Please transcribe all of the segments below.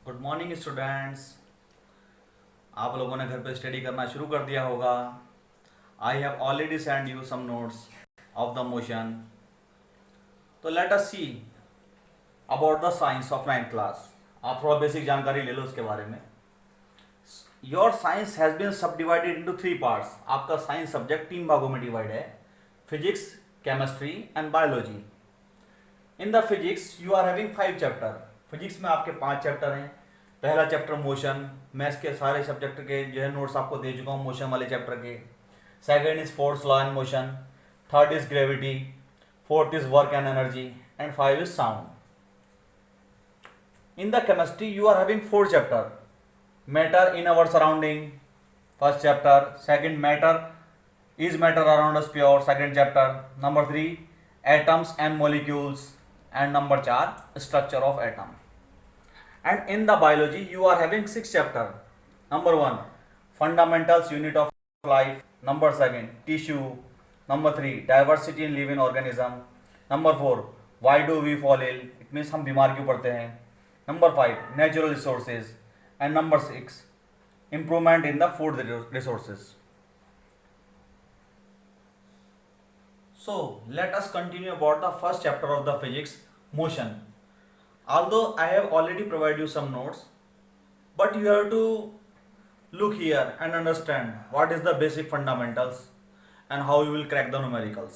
Good morning students. आप लोगों ने घर पे स्टडी करना शुरू कर दिया होगा। I have already send you some notes of the motion. तो let us see about the science of 9th class. आप थोड़ा बेसिक जानकारी ले लो उसके बारे में। Your science has been subdivided into 3 parts. आपका साइंस सब्जेक्ट 3 भागों में डिवाइड है, physics, chemistry and biology. In the physics you are having 5 chapter. Physics में आपके 5 चैप्टर हैं। पहला चैप्टर मोशन, मैं इसके सारे सब्जेक्ट के जो है नोट्स आपको दे चुका हूँ मोशन वाले चैप्टर के। Second is force law and motion, third is gravity, fourth is work and energy and five is sound. In the chemistry you are having 4 chapter. Matter in our surrounding, first chapter. Second, matter is matter around us pure, second chapter. Number 3, atoms and molecules, and number 4, structure of atom. And in the biology you are having 6 chapter. Number 1, fundamentals unit of life. Number 2, tissue. Number 3, diversity in living organism. Number 4, why do we fall ill, it means हम बीमार क्यों पड़ते हैं. Number 5, natural resources. And number 6, improvement in the food resources. So let us continue about the first chapter of the physics, motion. Although I have already provided you some notes, but you have to look here and understand what is the basic fundamentals and how you will crack the numericals.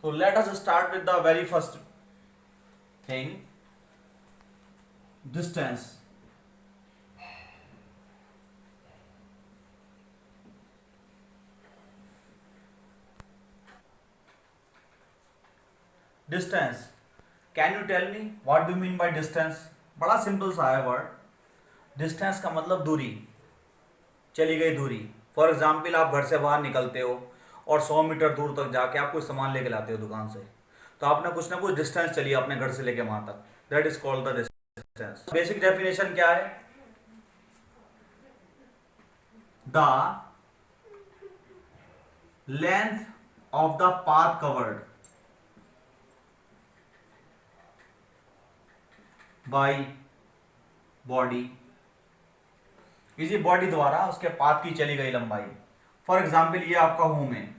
So let us start with the very first thing, distance. Distance, can you tell me what do mean by distance? बड़ा simple सा है word. Distance का मतलब दूरी, चली गई दूरी। For example, आप घर से बाहर निकलते हो और 100 मीटर दूर तक जाके आप कोई सामान लेके लाते हो दुकान से, तो आपने कुछ ना कुछ डिस्टेंस चली अपने घर से लेके वहां तक, that is called the distance. Basic definition क्या है? The length of the path covered by body, इसी बॉडी द्वारा उसके पाथ की चली गई लंबाई। फॉर एग्जाम्पल, ये आपका होम है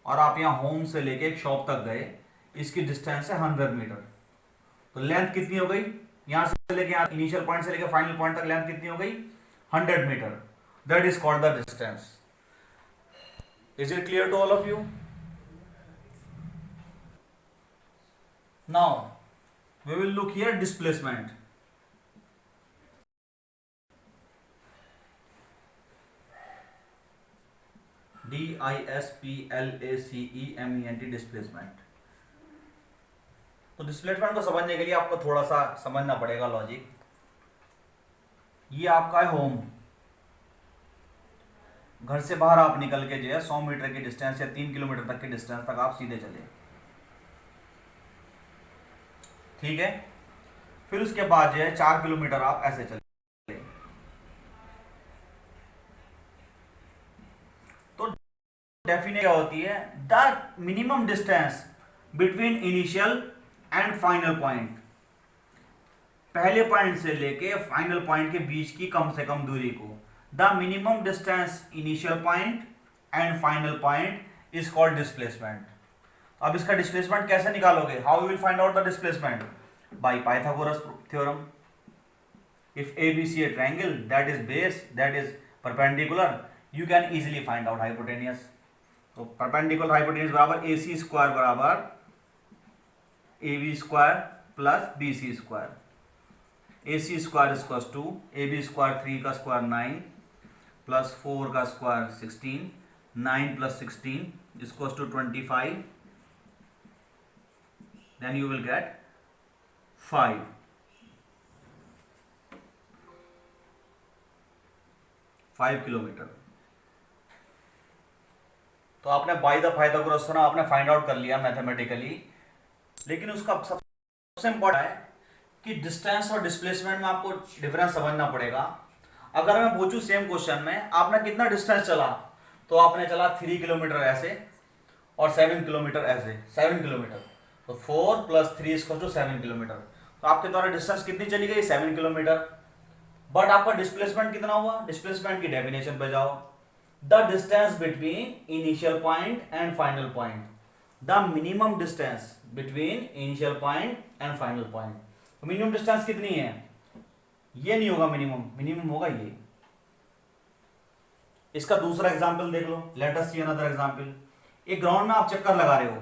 और आप यहाँ होम से लेके एक शॉप तक गए, इसकी डिस्टेंस है 100 मीटर। तो लेंथ कितनी हो गई? यहाँ से लेके यहाँ इनिशियल पॉइंट से लेके फाइनल पॉइंट तक लेंथ कितनी हो गई? 100 metre. That is called the distance. Is it clear to all of you? Now we will look here displacement. displacement, displacement. तो डिस्प्लेसमेंट को समझने के लिए आपको थोड़ा सा समझना पड़ेगा लॉजिक। ये आपका है होम, घर से बाहर आप निकल के जो है 100 मीटर की डिस्टेंस या 3 किलोमीटर तक की डिस्टेंस तक आप सीधे चले, ठीक है। फिर उसके बाद जो है 4 किलोमीटर आप ऐसे चले। तो डेफिनेशन क्या होती है? The minimum distance between initial and final point, पहले पॉइंट से लेके फाइनल पॉइंट के बीच की कम से कम दूरी को। The minimum distance initial point and final point is called displacement. अब इसका डिस्प्लेसमेंट कैसे निकालोगे? How you will find out the displacement? By Pythagoras theorem. If ABC a triangle that is base that is perpendicular, you can easily find out hypotenuse. तो perpendicular hypotenuse बराबर AC square बराबर AB square plus BC square. AC square equals to AB square 3 का square 9 plus 4 का square 16, 9 plus 16 equals to 25, then you will get 5 kilometre. तो आपने by the Pythagoras theorem आपने find out कर लिया mathematically, लेकिन उसका सबसे इंपॉर्टेंट है कि डिस्टेंस और डिस्प्लेसमेंट में आपको डिफरेंस समझना पड़ेगा। अगर मैं पूछूं सेम क्वेश्चन में आपने कितना डिस्टेंस चला, तो आपने चला 3 किलोमीटर ऐसे और 7 किलोमीटर ऐसे, 7 किलोमीटर। तो 4 + 3 = 7 किलोमीटर। तो आपके द्वारा डिस्टेंस कितनी चली गई, 7 किलोमीटर। बट आपका डिस्प्लेसमेंट कितना हुआ, डिस्प्लेसमेंट की डेफिनेशन पे जाओ। The distance between initial point and final point, the minimum distance between initial point and final point. तो मिनिमम डिस्टेंस कितनी है, ये नहीं होगा मिनिमम, मिनिमम होगा ये। इसका दूसरा एग्जांपल देख लो, let us see another example. एक ग्राउंड में आप चक्कर लगा रहे हो,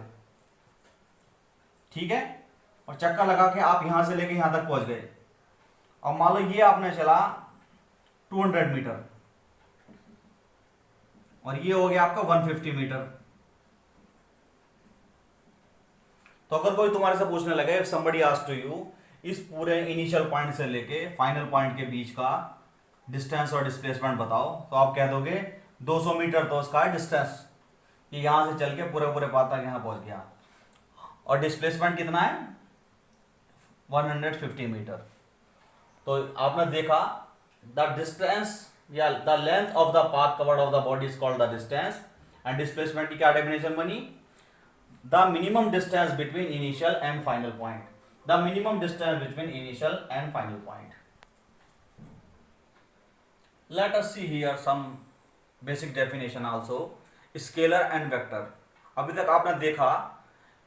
ठीक है, और चक्कर लगा के आप यहां से लेके यहां तक पहुंच गए, और मान लो ये आपने चला 200 मीटर और ये हो गया आपका 150 मीटर। तो अगर कोई तुम्हारे से पूछने लगे, if somebody asked to you, इस पूरे इनिशियल पॉइंट से लेके फाइनल पॉइंट के बीच का डिस्टेंस और डिस्प्लेसमेंट बताओ, तो आप कह दोगे 200 मीटर तो उसका डिस्टेंस, ये यहां से चल के पूरे पूरे पार तक यहां पहुंच गया, और डिस्प्लेसमेंट कितना है 150 मीटर। तो आपने देखा द डिस्टेंस या the length of the path covered of the body is called the distance, and displacement की क्या डेफिनेशन बनी, the minimum distance between initial and final point, the minimum distance between initial and final point. Let us see here some basic definition also. Scalar and vector. अभी तक आपने देखा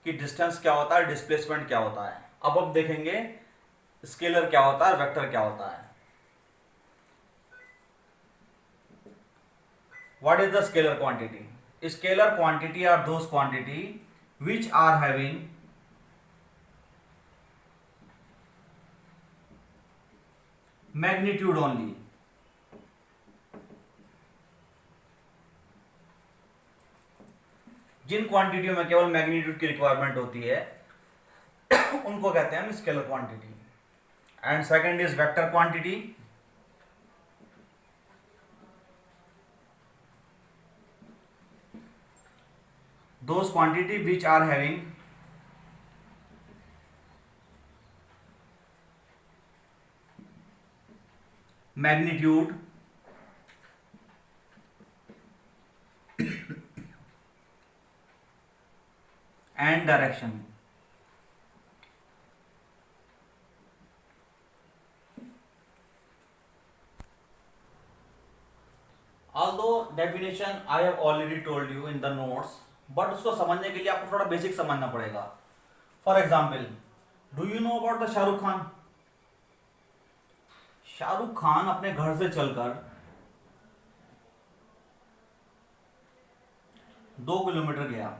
कि distance क्या होता है, डिस्प्लेसमेंट क्या होता है। अब देखेंगे स्केलर क्या होता है, वेक्टर क्या होता है। What is the scalar quantity? Scalar quantity are those quantity which are having magnitude only. जिन क्वांटिटियों में केवल मैग्नीट्यूड की रिक्वायरमेंट होती है उनको कहते हैं हम scalar quantity. And second is vector quantity. Those quantity which are having magnitude and direction. Although definition I have already told you in the notes, but उसको समझने के लिए आपको थोड़ा बेसिक समझना पड़ेगा। For example, do you know about the Shahrukh Khan? Shahrukh Khan अपने घर से चलकर 2 किलोमीटर गया।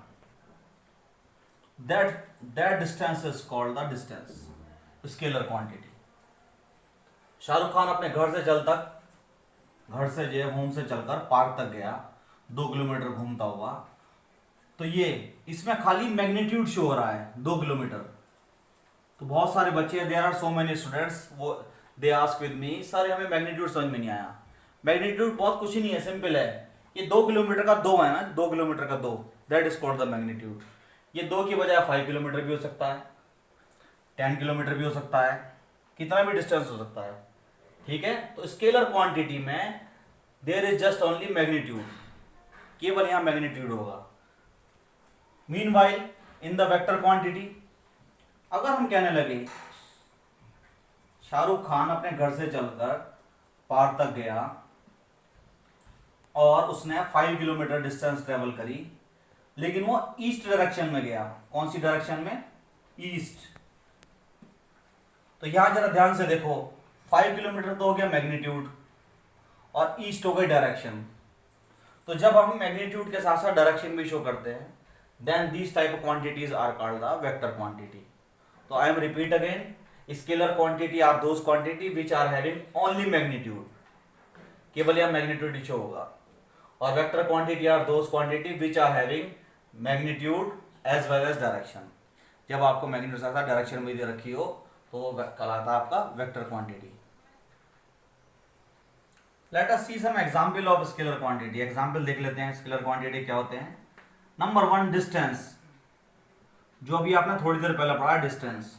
that distance is called the distance, scalar quantity। Shahrukh Khan अपने घर से होम से चलकर पार्क तक गया, 2 किलोमीटर घूमता हुआ, तो ये इसमें खाली मैग्नीट्यूड शो हो रहा है 2 किलोमीटर। तो बहुत सारे बच्चे, there are so many students, वो they ask with me, sir हमें मैग्नीट्यूड समझ में नहीं आया। मैग्नीट्यूड बहुत कुछ ही नहीं है, सिंपल है। ये 2 किलोमीटर का 2 है ना, 2 किलोमीटर का 2, that is called the magnitude. ये 2 की बजाय 5 किलोमीटर भी हो सकता है, 10 किलोमीटर भी हो सकता है, कितना भी डिस्टेंस हो सकता है, ठीक है। तो स्केलर क्वांटिटी में there is just only magnitude, केवल यहां मैग्नीट्यूड होगा। Meanwhile in the vector quantity, अगर हम कहने लगे शाहरुख खान अपने घर से चलकर पार्क तक गया और उसने 5 किलोमीटर डिस्टेंस ट्रेवल करी, लेकिन वो ईस्ट डायरेक्शन में गया। कौन सी डायरेक्शन में? ईस्ट। तो यहां जरा ध्यान से देखो, 5 किलोमीटर तो हो गया मैग्नीट्यूड और ईस्ट हो गई डायरेक्शन। तो जब हम मैग्नीट्यूड के साथ साथ डायरेक्शन भी शो करते हैं, then these type of quantities are called the vector quantity. तो I am repeat again, scalar quantity are those quantity which are having only magnitude, केवल यह मैग्नीट्यूड शो होगा। और vector quantity are those quantity which are having magnitude as well as direction. जब आपको magnitude के साथ direction भी दे रखी हो तो वो कहलाता है आपका vector quantity. Let us see some example of scalar quantity. Example देख लेते हैं स्केलर क्वांटिटी क्या होते हैं। नंबर 1, डिस्टेंस, जो अभी आपने थोड़ी देर पहले पढ़ा डिस्टेंस,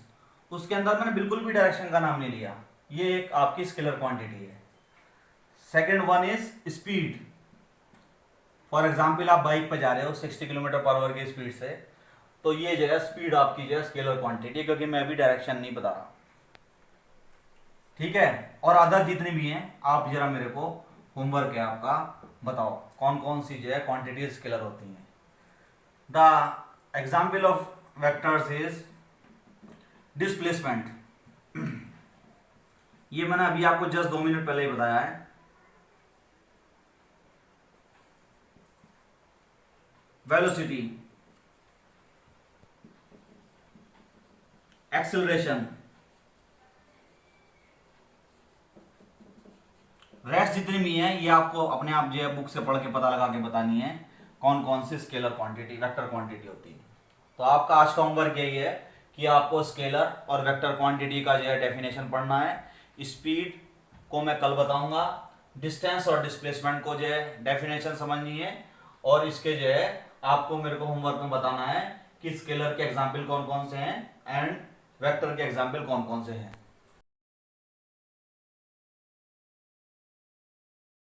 उसके अंदर मैंने बिल्कुल भी डायरेक्शन का नाम नहीं लिया, ये एक आपकी स्केलर क्वांटिटी है। Second one is speed. For example आप बाइक पर जा रहे हो 60 किलोमीटर पर आवर की स्पीड से, तो ये जो है स्पीड आपकी जो है स्केलर क्वांटिटी, क्योंकि मैं अभी डायरेक्शन नहीं बता रहा। ठीक है। और अदर जितने भी हैं आप जरा मेरे को होमवर्क है आपका, बताओ कौन कौन सी जो है क्वांटिटी स्केलर होती हैं। The example of vectors is displacement. ये मैंने अभी आपको जस्ट 2 मिनट पहले ही बताया है। वेलोसिटी, एक्सेलरेशन, रेस्ट जितनी भी है ये आपको अपने आप जो है बुक से पढ़ के पता लगा के बतानी है कौन कौन सी स्केलर क्वांटिटी वेक्टर क्वांटिटी होती है। तो आपका आज का होमवर्क यही है कि आपको स्केलर और वेक्टर क्वांटिटी का जो है डेफिनेशन पढ़ना है। स्पीड को मैं कल बताऊंगा, डिस्टेंस और डिस्प्लेसमेंट को जो है डेफिनेशन समझनी है, और इसके जो है आपको मेरे को होमवर्क में बताना है कि स्केलर के एग्जाम्पल कौन कौन से हैं एंड वेक्टर के एग्जाम्पल कौन कौन से हैं।